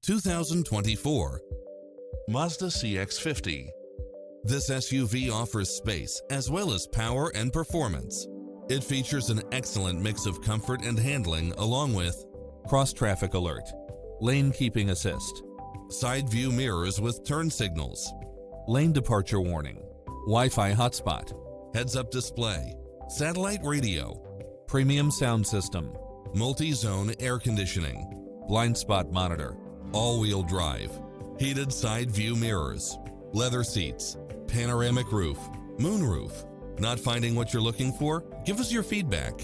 2024 Mazda CX-50. This SUV offers space as well as power and performance. It features an excellent mix of comfort and handling along with cross-traffic alert, lane keeping assist, side view mirrors with turn signals, lane departure warning, Wi-Fi hotspot, heads-up display, satellite radio, premium sound system, multi-zone air conditioning, blind spot monitor, all-wheel drive, heated side view mirrors, leather seats, panoramic roof, moonroof. Not finding what you're looking for? Give us your feedback.